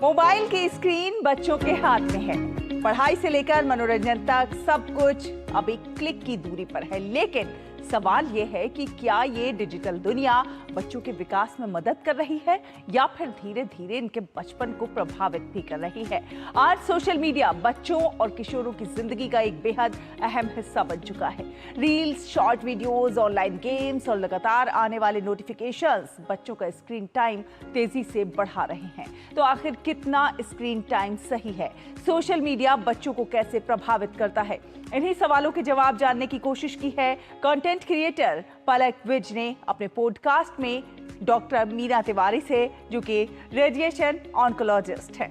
Mobile की screen बच्चों के हाथ में है। पढ़ाई से लेकर मनोरंजन तक सब कुछ अब एक क्लिक की दूरी पर है। लेकिन सवाल यह है कि क्या ये डिजिटल दुनिया बच्चों के विकास में मदद कर रही है या फिर धीरे धीरे इनके बचपन को प्रभावित भी कर रही है। आज सोशल मीडिया बच्चों और किशोरों की जिंदगी का एक बेहद अहम हिस्सा बन चुका है। Reels, short videos, online games और लगातार आने वाले नोटिफिकेशंस बच्चों का स्क्रीन टाइम तेजी से बढ़ा रहे हैं। तो आखिर कितना स्क्रीन टाइम सही है? सोशल मीडिया बच्चों को कैसे प्रभावित करता है? इन्हीं सवालों के जवाब जानने की कोशिश की है कंटेंट क्रिएटर पलक विज ने अपने पॉडकास्ट में डॉक्टर मीना तिवारी से, जो कि रेडिएशन ऑन्कोलॉजिस्ट है।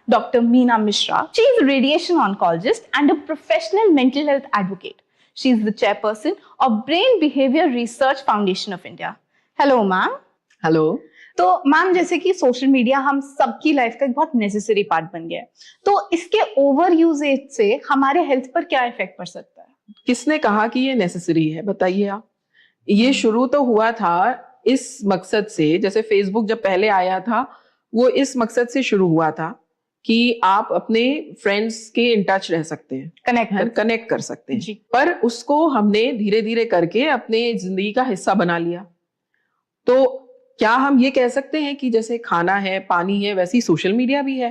Dr. Meena Mishra. She is a radiation oncologist and a professional mental health advocate. She is the chairperson of Brain Behavior Research Foundation of India. Hello, ma'am. Hello. तो ma'am, जैसे कि social media हम सबकी life का एक बहुत necessary part बन गया है, तो इसके ओवर यूजेज से हमारे हेल्थ पर क्या इफेक्ट पड़ सकता है? किसने कहा कि ये नेसेसरी है, बताइए आप। ये शुरू तो हुआ था इस मकसद से, जैसे फेसबुक जब पहले आया था वो इस मकसद से शुरू हुआ था कि आप अपने फ्रेंड्स के इन टच रह सकते हैं, कनेक्ट कर सकते हैं। पर उसको हमने धीरे धीरे करके अपने जिंदगी का हिस्सा बना लिया। तो क्या हम ये कह सकते हैं कि जैसे खाना है, पानी है, वैसे ही सोशल मीडिया भी है?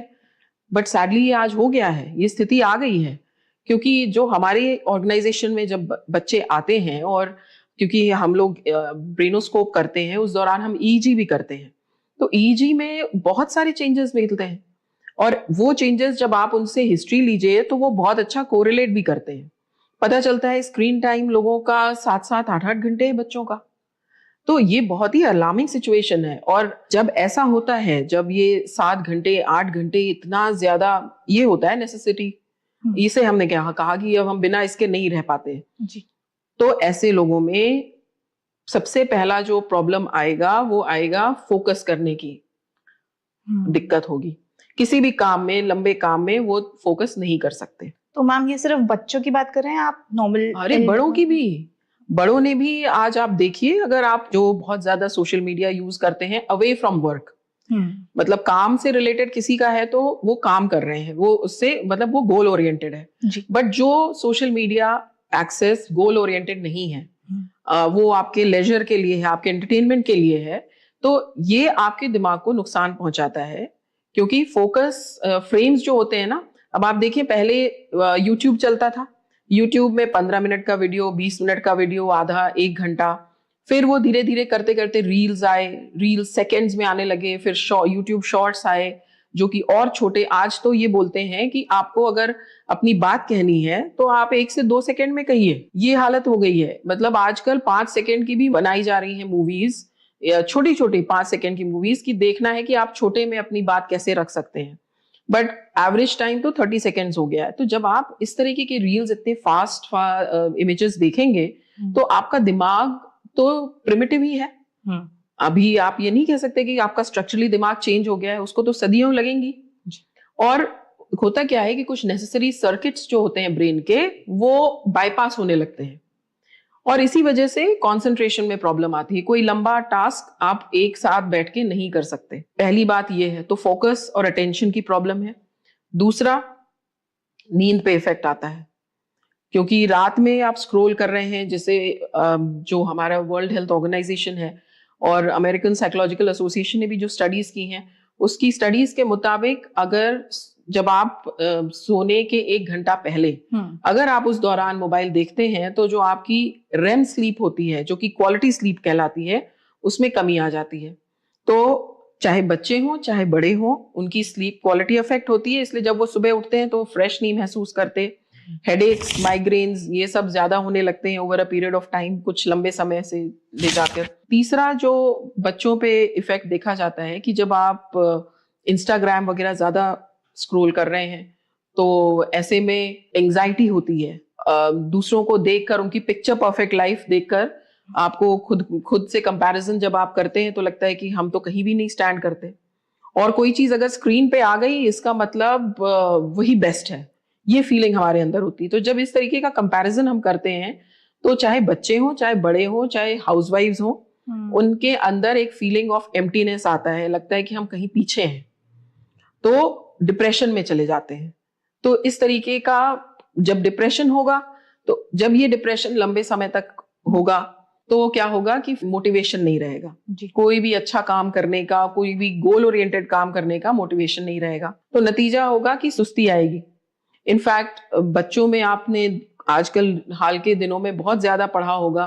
बट सैडली ये आज हो गया है, ये स्थिति आ गई है। क्योंकि जो हमारे ऑर्गेनाइजेशन में जब बच्चे आते हैं, और क्योंकि हम लोग ब्रेनोस्कोप करते हैं, उस दौरान हम ईईजी भी करते हैं, तो ईईजी में बहुत सारे चेंजेस मिलते हैं। और वो चेंजेस जब आप उनसे हिस्ट्री लीजिए तो वो बहुत अच्छा कोरिलेट भी करते हैं। पता चलता है स्क्रीन टाइम लोगों का 7-7, 8-8 घंटे है बच्चों का। तो ये बहुत ही अलार्मिंग सिचुएशन है। और जब ऐसा होता है, जब ये 7 घंटे 8 घंटे इतना ज्यादा ये होता है नेसेसिटी, इसे हमने क्या कहा कि अब हम बिना इसके नहीं रह पाते जी। तो ऐसे लोगों में सबसे पहला जो प्रॉब्लम आएगा वो आएगा फोकस करने की दिक्कत होगी। किसी भी काम में, लंबे काम में वो फोकस नहीं कर सकते। तो मैम, ये सिर्फ बच्चों की बात कर रहे हैं आप? नॉर्मल? अरे बड़ों की भी, बड़ों ने भी। आज आप देखिए, अगर आप जो बहुत ज्यादा सोशल मीडिया यूज करते हैं अवे फ्रॉम वर्क, मतलब काम से रिलेटेड किसी का है तो वो काम कर रहे हैं, वो उससे मतलब वो गोल ओरिएंटेड है। बट जो social media access goal oriented नहीं है, वो आपके लेजर के लिए है, आपके एंटरटेनमेंट के लिए है, तो ये आपके दिमाग को नुकसान पहुंचाता है। क्योंकि फोकस फ्रेम्स जो होते हैं ना, अब आप देखिए पहले यूट्यूब चलता था, यूट्यूब में 15 मिनट का वीडियो, 20 मिनट का वीडियो, आधा 1 घंटा, फिर वो धीरे धीरे करते करते रील्स आए, रील्स सेकंड्स में आने लगे, फिर यूट्यूब शॉर्ट्स आए जो कि और छोटे। आज तो ये बोलते हैं कि आपको अगर अपनी बात कहनी है तो आप 1 से 2 सेकंड में कहिए। ये हालत हो गई है। मतलब आजकल 5 सेकंड की भी बनाई जा रही है मूवीज, छोटी छोटी 5 सेकंड की मूवीज, की देखना है कि आप छोटे में अपनी बात कैसे रख सकते हैं। बट एवरेज टाइम तो 30 सेकेंड्स हो गया है। तो जब आप इस तरीके के रील्स, इतने फास्ट इमेजेस देखेंगे तो आपका दिमाग तो प्रिमिटिव ही है। अभी आप ये नहीं कह सकते कि आपका स्ट्रक्चरली दिमाग चेंज हो गया है, उसको तो सदियों लगेंगी। और होता क्या है कि कुछ नेसेसरी सर्किट्स जो होते हैं ब्रेन के, वो बाईपास होने लगते हैं, और इसी वजह से कंसंट्रेशन में प्रॉब्लम आती है। कोई लंबा टास्क आप एक साथ बैठ के नहीं कर सकते। पहली बात ये है, तो फोकस और अटेंशन की प्रॉब्लम है। दूसरा, नींद पे इफेक्ट आता है, क्योंकि रात में आप स्क्रॉल कर रहे हैं। जैसे जो हमारा वर्ल्ड हेल्थ ऑर्गेनाइजेशन है और अमेरिकन साइकोलॉजिकल एसोसिएशन ने भी जो स्टडीज की हैं, उसकी स्टडीज के मुताबिक अगर जब आप सोने के 1 घंटा पहले अगर आप उस दौरान मोबाइल देखते हैं तो जो आपकी रेम स्लीप होती है, जो कि क्वालिटी स्लीप कहलाती है, उसमें कमी आ जाती है। तो चाहे बच्चे हों चाहे बड़े हों, उनकी स्लीप क्वालिटी अफेक्ट होती है। इसलिए जब वो सुबह उठते हैं तो फ्रेश नहीं महसूस करते। हेडेक्स, माइग्रेन्स, ये सब ज्यादा होने लगते हैं over a period of time, कुछ लंबे समय से ले जाकर। तीसरा जो बच्चों पे इफेक्ट देखा जाता है कि जब आप इंस्टाग्राम वगैरह ज्यादा स्क्रॉल कर रहे हैं तो ऐसे में एंजाइटी होती है। दूसरों को देखकर, उनकी पिक्चर परफेक्ट लाइफ देखकर आपको खुद से कंपैरिजन जब आप करते हैं तो लगता है कि हम तो कहीं भी नहीं स्टैंड करते, और कोई चीज अगर स्क्रीन पे आ गई इसका मतलब वही बेस्ट है, ये फीलिंग हमारे अंदर होती है। तो जब इस तरीके का कंपैरिजन हम करते हैं तो चाहे बच्चे हों, चाहे बड़े हों, चाहे हाउसवाइफ्स हों, उनके अंदर एक फीलिंग ऑफ एम्प्टीनेस आता है, लगता है कि हम कहीं पीछे हैं, तो डिप्रेशन में चले जाते हैं। तो इस तरीके का जब डिप्रेशन होगा, तो जब ये डिप्रेशन लंबे समय तक होगा तो क्या होगा कि मोटिवेशन नहीं रहेगा, कोई भी अच्छा काम करने का, कोई भी गोल ओरिएंटेड काम करने का मोटिवेशन नहीं रहेगा, तो नतीजा होगा कि सुस्ती आएगी। इनफैक्ट बच्चों में आपने आजकल हाल के दिनों में बहुत ज्यादा पढ़ा होगा,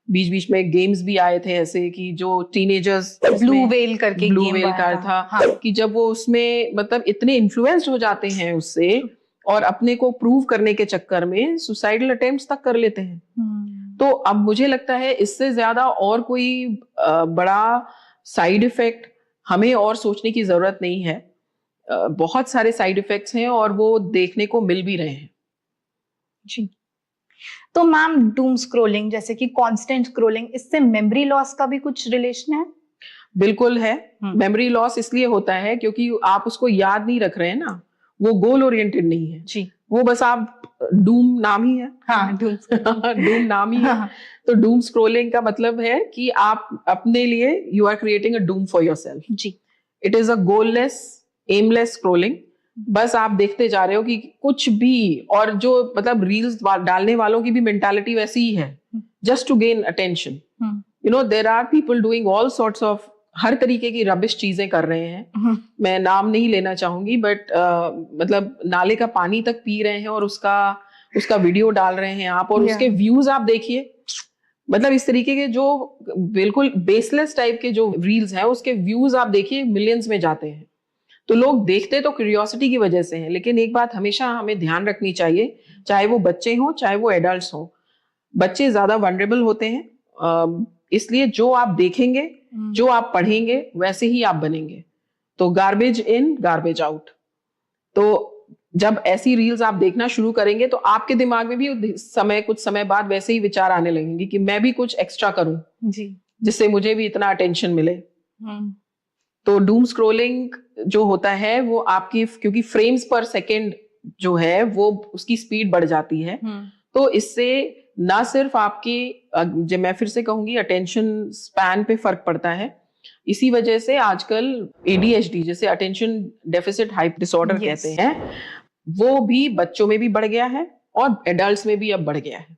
बीच बीच में गेम्स भी आए थे ऐसे कि जो टीनेजर्स, ब्लू वेल करके ब्लू गेम वेल का था, हाँ, कि जब वो उसमें मतलब इतने इन्फ्लुएंस्ड हो जाते हैं उससे और अपने को प्रूव करने के चक्कर में सुसाइडल अटेम्प्ट्स तक कर लेते हैं। तो अब मुझे लगता है इससे ज्यादा और कोई बड़ा साइड इफेक्ट हमें और सोचने की जरूरत नहीं है। बहुत सारे साइड इफेक्ट्स हैं और वो देखने को मिल भी रहे हैं। जी, तो मैम डूम स्क्रॉलिंग जैसे कि कांस्टेंट स्क्रॉलिंग, इससे मेमोरी लॉस का भी कुछ रिलेशन है? बिल्कुल है। मेमोरी लॉस इसलिए होता है क्योंकि आप उसको याद नहीं रख रहे हैं ना, वो गोल ओरिएंटेड नहीं है जी, वो बस आप डूम नाम ही है। हाँ, डूम नाम ही है। तो डूम स्क्रॉलिंग का मतलब है कि आप अपने लिए you are creating a doom for yourself जी। It is a goalless aimless scrolling, बस आप देखते जा रहे हो कि कुछ भी, और जो मतलब रील्स डालने वालों की भी मेंटालिटी वैसी ही है, just to gain attention. You know there are people doing all sorts of, हर तरीके की रबिश चीजें कर रहे हैं। मैं नाम नहीं लेना चाहूंगी, बट मतलब नाले का पानी तक पी रहे हैं और उसका वीडियो डाल रहे हैं आप, और उसके व्यूज आप देखिए, मतलब इस तरीके के जो बिल्कुल बेसलेस टाइप के जो रील्स हैं उसके व्यूज आप देखिए मिलियंस में जाते हैं। तो लोग देखते तो क्यूरियोसिटी की वजह से हैं, लेकिन एक बात हमेशा हमें ध्यान रखनी चाहिए, चाहे वो बच्चे हों चाहे वो एडल्ट्स हों, बच्चे ज्यादा वनरेबल होते हैं, इसलिए जो आप देखेंगे, जो आप पढ़ेंगे वैसे ही आप बनेंगे। तो गार्बेज इन गार्बेज आउट। तो जब ऐसी रील्स आप देखना शुरू करेंगे तो आपके दिमाग में भी कुछ समय बाद वैसे ही विचार आने लगेंगे कि मैं भी कुछ एक्स्ट्रा करूं जी, जिससे मुझे भी इतना अटेंशन मिले। तो डूम स्क्रॉलिंग जो होता है वो आपकी, क्योंकि फ्रेम्स पर सेकेंड जो है वो उसकी स्पीड बढ़ जाती है, तो इससे ना सिर्फ आपकी, जो मैं फिर से कहूंगी, अटेंशन स्पैन पे फर्क पड़ता है। इसी वजह से आजकल ADHD, जैसे अटेंशन डेफिसिट हाइप डिसऑर्डर कहते हैं, वो भी बच्चों में भी बढ़ गया है और एडल्ट्स में भी अब बढ़ गया है।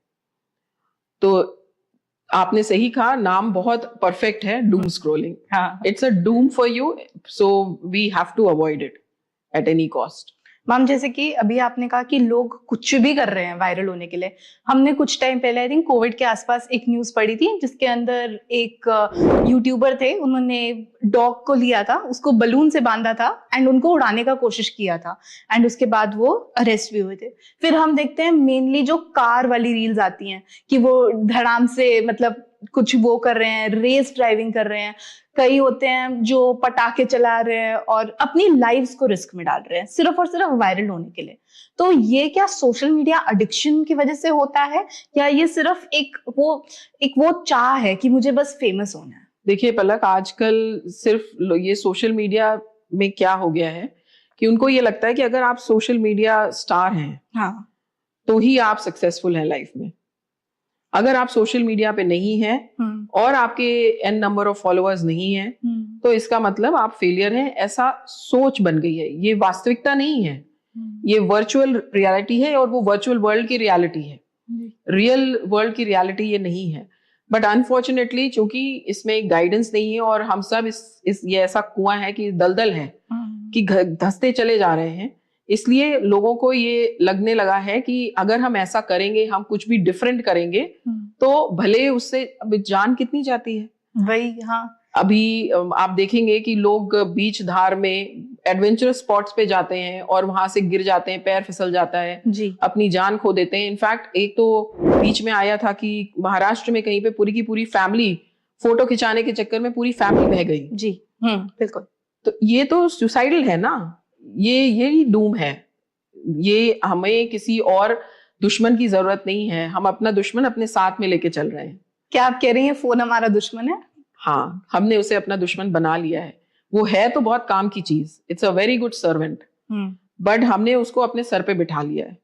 तो आपने सही कहा, नाम बहुत परफेक्ट है, doom scrolling. It's a doom for you, so we have to avoid it at any cost. Ma'am जैसे कि अभी आपने कहा कि लोग कुछ भी कर रहे हैं वायरल होने के लिए, हमने कुछ टाइम पहले आई थिंक कोविड के आसपास एक न्यूज पढ़ी थी जिसके अंदर एक यूट्यूबर थे, उन्होंने डॉग को लिया था, उसको बलून से बांधा था एंड उनको उड़ाने का कोशिश किया था, एंड उसके बाद वो अरेस्ट भी हुए थे। फिर हम देखते हैं मेनली जो कार वाली रील्स आती हैं कि वो धड़ाम से मतलब कुछ वो कर रहे हैं, रेस ड्राइविंग कर रहे हैं, कई होते हैं जो पटाखे चला रहे हैं और अपनी लाइव्स को रिस्क में डाल रहे हैं सिर्फ और सिर्फ वायरल होने के लिए। तो ये क्या सोशल मीडिया एडिक्शन की वजह से होता है या ये सिर्फ एक वो चाह है कि मुझे बस फेमस होना है? देखिए पलक, आजकल सिर्फ ये सोशल मीडिया में क्या हो गया है कि उनको ये लगता है कि अगर आप सोशल मीडिया स्टार हैं, हाँ, तो ही आप सक्सेसफुल हैं लाइफ में। अगर आप सोशल मीडिया पे नहीं हैं और आपके n नंबर ऑफ फॉलोअर्स नहीं हैं, तो इसका मतलब आप फेलियर हैं, ऐसा सोच बन गई है। ये वास्तविकता नहीं है, ये वर्चुअल रियलिटी है और वो वर्चुअल वर्ल्ड की रियलिटी है, रियल वर्ल्ड की रियलिटी ये नहीं है। बट अनफॉर्चुनेटली चूंकि इसमें गाइडेंस नहीं है और हम सब ये ऐसा कुआं है कि दलदल है कि धंसते चले जा रहे हैं, इसलिए लोगों को ये लगने लगा है कि अगर हम ऐसा करेंगे, हम कुछ भी डिफरेंट करेंगे, तो भले उससे अब जान कितनी जाती है वही। हाँ, अभी आप देखेंगे कि लोग बीच धार में एडवेंचरस स्पॉट्स पे जाते हैं और वहां से गिर जाते हैं, पैर फिसल जाता है जी, अपनी जान खो देते हैं। इनफैक्ट एक तो बीच में आया था कि महाराष्ट्र में कहीं पे पूरी की पूरी फैमिली फोटो खिंचाने के चक्कर में पूरी फैमिली बह गई जी। बिल्कुल। तो ये तो सुसाइडल है ना, यही डूम है। ये हमें किसी और दुश्मन की जरूरत नहीं है, हम अपना दुश्मन अपने साथ में लेके चल रहे हैं। क्या आप कह रही हैं फोन हमारा दुश्मन है? हाँ, हमने उसे अपना दुश्मन बना लिया है। वो है तो बहुत काम की चीज, it's a very good servant, but हमने उसको अपने सर पे बिठा लिया है।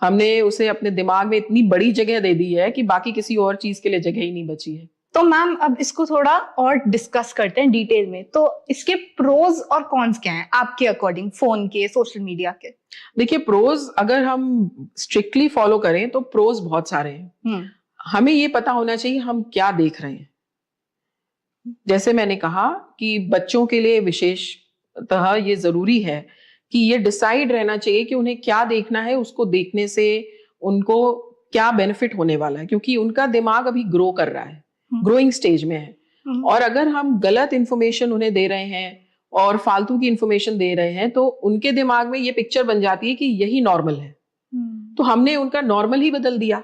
हमने उसे अपने दिमाग में इतनी बड़ी जगह दे दी है कि बाकी किसी और चीज के लिए जगह ही नहीं बची है। तो मैम अब इसको थोड़ा और डिस्कस करते हैं डिटेल में। तो इसके प्रोज और कॉन्स क्या हैं आपके अकॉर्डिंग, फोन के, सोशल मीडिया के? देखिए, प्रोज अगर हम स्ट्रिक्टली फॉलो करें तो प्रोज बहुत सारे हैं। हमें ये पता होना चाहिए हम क्या देख रहे हैं। जैसे मैंने कहा कि बच्चों के लिए विशेषतः ये जरूरी है कि ये डिसाइड रहना चाहिए कि उन्हें क्या देखना है, उसको देखने से उनको क्या बेनिफिट होने वाला है, क्योंकि उनका दिमाग अभी ग्रो कर रहा है, ग्रोइंग स्टेज में है। और अगर हम गलत इंफॉर्मेशन उन्हें दे रहे हैं और फालतू की इंफॉर्मेशन दे रहे हैं तो उनके दिमाग में ये पिक्चर बन जाती है कि यही नॉर्मल है। तो हमने उनका नॉर्मल ही बदल दिया।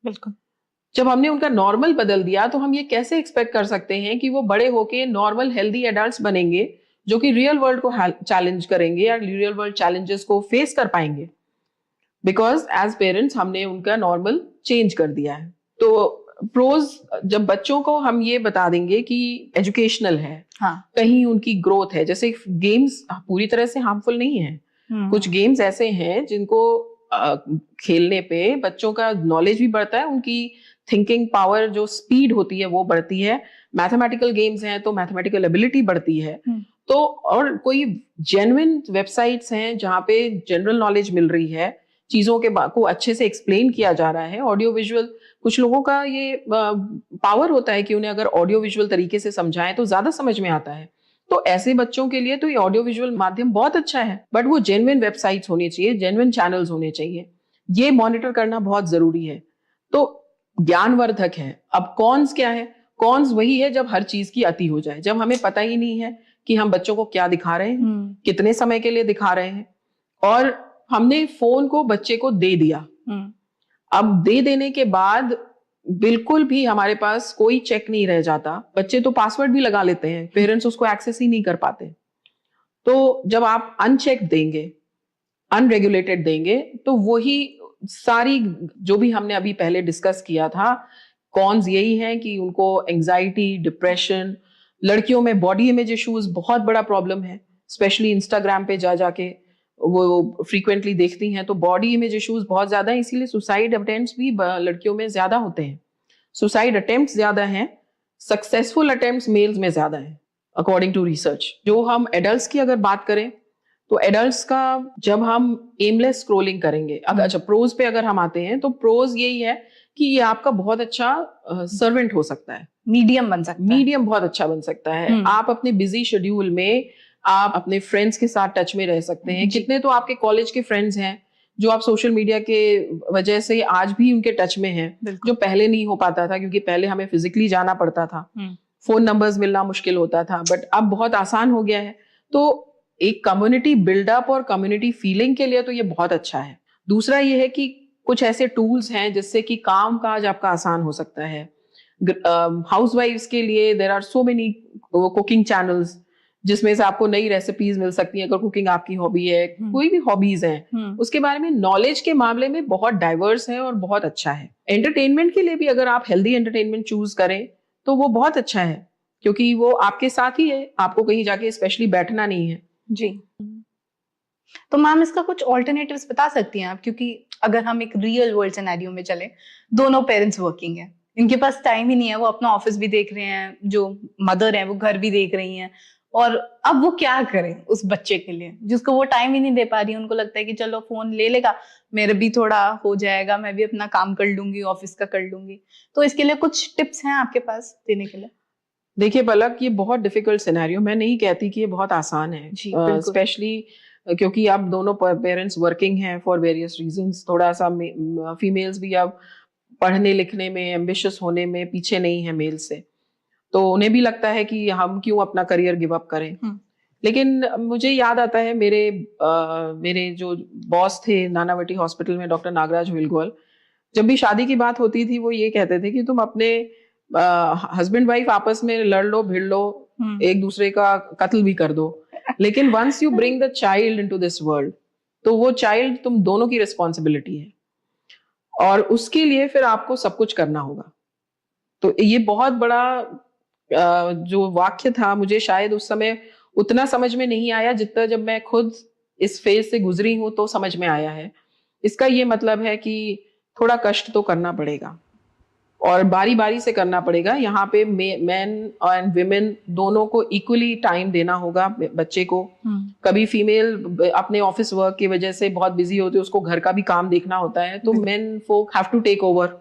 बिल्कुल। जब हमने उनका नॉर्मल बदल दिया तो हम ये कैसे एक्सपेक्ट कर सकते हैं कि वो बड़े होके नॉर्मल हेल्दी एडल्ट्स बनेंगे जो कि रियल वर्ल्ड को चैलेंज करेंगे या रियल वर्ल्ड चैलेंजेस को फेस कर पाएंगे? बिकॉज एज पेरेंट्स हमने उनका नॉर्मल चेंज कर दिया है। तो प्रोज, जब बच्चों को हम ये बता देंगे कि एजुकेशनल है, कहीं उनकी ग्रोथ है, जैसे गेम्स पूरी तरह से हार्मफुल नहीं है। कुछ गेम्स ऐसे हैं जिनको खेलने पे बच्चों का नॉलेज भी बढ़ता है, उनकी थिंकिंग पावर, जो स्पीड होती है वो बढ़ती है। मैथमेटिकल गेम्स हैं तो मैथमेटिकल एबिलिटी बढ़ती है। तो और कोई जेन्युइन वेबसाइट्स हैं जहाँ पे जनरल नॉलेज मिल रही है, चीजों के को अच्छे से एक्सप्लेन किया जा रहा है। ऑडियो विजुअल, कुछ लोगों का ये पावर होता है कि उन्हें अगर ऑडियो विजुअल तरीके से समझाएं तो ज्यादा समझ में आता है। तो ऐसे बच्चों के लिए तो ये ऑडियो विजुअल माध्यम बहुत अच्छा है, बट वो जेन्युइन वेबसाइट्स होनी चाहिए, जेन्युइन चैनल्स होने चाहिए। ये मॉनिटर करना बहुत जरूरी है। तो ज्ञानवर्धक है। अब कॉन्स क्या है? कॉन्स वही है जब हर चीज की अति हो जाए, जब हमें पता ही नहीं है कि हम बच्चों को क्या दिखा रहे हैं, कितने समय के लिए दिखा रहे हैं, और हमने फोन को बच्चे को दे दिया। अब दे देने के बाद बिल्कुल भी हमारे पास कोई चेक नहीं रह जाता। बच्चे तो पासवर्ड भी लगा लेते हैं, पेरेंट्स उसको एक्सेस ही नहीं कर पाते। तो जब आप अनचेक देंगे, अनरेगुलेटेड देंगे, तो वही सारी जो भी हमने अभी पहले डिस्कस किया था, कॉन्स यही है कि उनको एंजाइटी, डिप्रेशन, लड़कियों में बॉडी इमेज इश्यूज बहुत बड़ा प्रॉब्लम है। स्पेशली इंस्टाग्राम पे जा जाके वो फ्रीक्वेंटली देखती हैं तो बॉडी इमेज इश्यूज बहुत ज्यादा है, इसीलिए सुसाइड अटेम्प्ट्स भी लड़कियों में ज्यादा होते हैं। सुसाइड अटेम्प्ट्स ज्यादा हैं, सक्सेसफुल अटेम्प्ट्स मेल्स में ज्यादा हैं अकॉर्डिंग टू रिसर्च। जो हम एडल्ट्स की अगर बात करें तो एडल्ट्स का जब हम एमलेस स्क्रोलिंग करेंगे, अगर अच्छा प्रोज पे अगर हम आते हैं तो प्रोज यही है कि ये आपका बहुत अच्छा सर्वेंट हो सकता है, मीडियम बन सकता है, मीडियम बहुत अच्छा बन सकता है। आप अपने बिजी शेड्यूल में आप अपने फ्रेंड्स के साथ टच में रह सकते हैं। कितने तो आपके कॉलेज के फ्रेंड्स हैं जो आप सोशल मीडिया के वजह से आज भी उनके टच में हैं, जो पहले नहीं हो पाता था, क्योंकि पहले हमें फिजिकली जाना पड़ता था, फोन नंबर्स मिलना मुश्किल होता था, बट अब बहुत आसान हो गया है। तो एक कम्युनिटी बिल्डअप और कम्युनिटी फीलिंग के लिए तो ये बहुत अच्छा है। दूसरा ये है कि कुछ ऐसे टूल्स हैं जिससे कि काम काज आपका आसान हो सकता है। हाउसवाइफ्स के लिए there are so many cooking channels जिसमें से आपको नई रेसिपीज मिल सकती हैं। अगर कुकिंग आपकी हॉबी है, कोई भी हॉबीज हैं, उसके बारे में नॉलेज के मामले में बहुत डाइवर्स है और बहुत अच्छा है। एंटरटेनमेंट के लिए भी अगर आप हेल्दी एंटरटेनमेंट चूज करें तो वो बहुत अच्छा है, क्योंकि वो आपके साथ ही है, आपको कहीं जाके स्पेशली बैठना नहीं है। जी। तो मैम इसका कुछ ऑल्टरनेटिव्स बता सकती हैं आप? क्योंकि अगर हम एक रियल वर्ल्ड सिनेरियो में चले, दोनों पेरेंट्स वर्किंग हैं, इनके पास टाइम ही नहीं है, वो अपना ऑफिस भी देख रहे हैं, जो मदर है वो घर भी देख रही हैं, और अब वो क्या करें उस बच्चे के लिए जिसको वो टाइम ही नहीं दे पा रही है? उनको लगता है कि चलो फोन ले लेगा, मेरा भी थोड़ा हो जाएगा, मैं भी अपना काम कर लूंगी, ऑफिस का कर लूंगी। तो इसके लिए कुछ टिप्स हैं आपके पास देने के लिए? देखिए पलक, ये बहुत डिफिकल्ट सिनेरियो, मैं नहीं कहती कि ये बहुत आसान है, स्पेशली क्योंकि अब दोनों पेरेंट्स वर्किंग हैं फॉर वेरियस रीजंस। थोड़ा सा फीमेल्स भी अब पढ़ने लिखने में, एम्बिशियस होने में पीछे नहीं है मेल से, तो उन्हें भी लगता है कि हम क्यों अपना करियर गिव अप करें। लेकिन मुझे याद आता है मेरे जो बॉस थे नानावटी हॉस्पिटल में, डॉक्टर नागराज विलगोल, जब भी शादी की बात होती थी वो ये कहते थे कि तुम अपने हस्बैंड वाइफ आपस में लड़ लो, भिड़ लो, एक दूसरे का कत्ल भी कर दो, लेकिन once you bring the child into this world, तो वो चाइल्ड तुम दोनों की रिस्पॉन्सिबिलिटी है, और उसके लिए फिर आपको सब कुछ करना होगा। तो ये बहुत बड़ा जो वाक्य था, मुझे शायद उस समय उतना समझ में नहीं आया जितना जब मैं खुद इस फेज से गुजरी हूं तो समझ में आया है। इसका ये मतलब है कि थोड़ा कष्ट तो करना पड़ेगा, और बारी बारी से करना पड़ेगा। यहाँ पे मेन एंड विमेन दोनों को इक्वली टाइम देना होगा बच्चे को। कभी फीमेल अपने ऑफिस वर्क की वजह से बहुत बिजी होती है, उसको घर का भी काम देखना होता है, तो men folk have to take over